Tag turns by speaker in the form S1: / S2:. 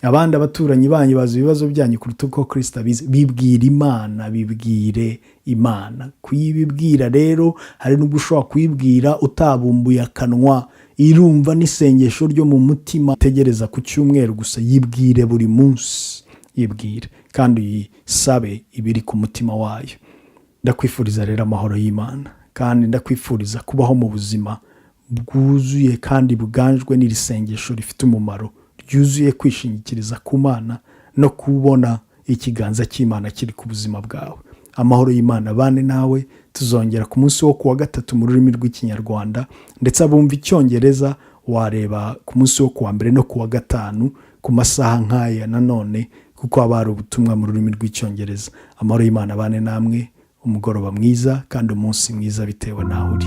S1: abandi abaturanyi banyu bazi ibibazo byanyu kuruta uko Kristo abizi. Bibwire Imana. Kuyibibwira rero hari n'ubwo ushobora kuyibwira utabumbuye akanwa, irumva n'isengesho ryo mu mutima. Tegereza ku cyumweru gusa, yibwire buri munsi, yibwire kandi uyisabe ibiri ku mutima wayo. Ndakwifuriza rero amahoro y'Imana, kandi ndakwifuriza kubaho mu buzima bwuzuye kandi buganjwe n'iri sengesho rifite umumaro, ryuzuye kwishingikiriza ku Mana no kubona ikiganza cy'Imana kiri ku buzima bwawe. Amahoro y'Imana bane nawe. Tuzongera ku munsi wo kuwa gatatu mu rurimi rw'Ikinyarwanda, ndetse abumva Icyongereza wareba ku munsi wo kuwa mbere no kuwa gatanu ku masaha nk'aya nanone, kuko haba hari ubutumwa mu rurimi rw'Icyongereza. Amahoro y'Imana bane namwe. Umugoroba mwiza kandi umunsi mwiza bitewe naho uri.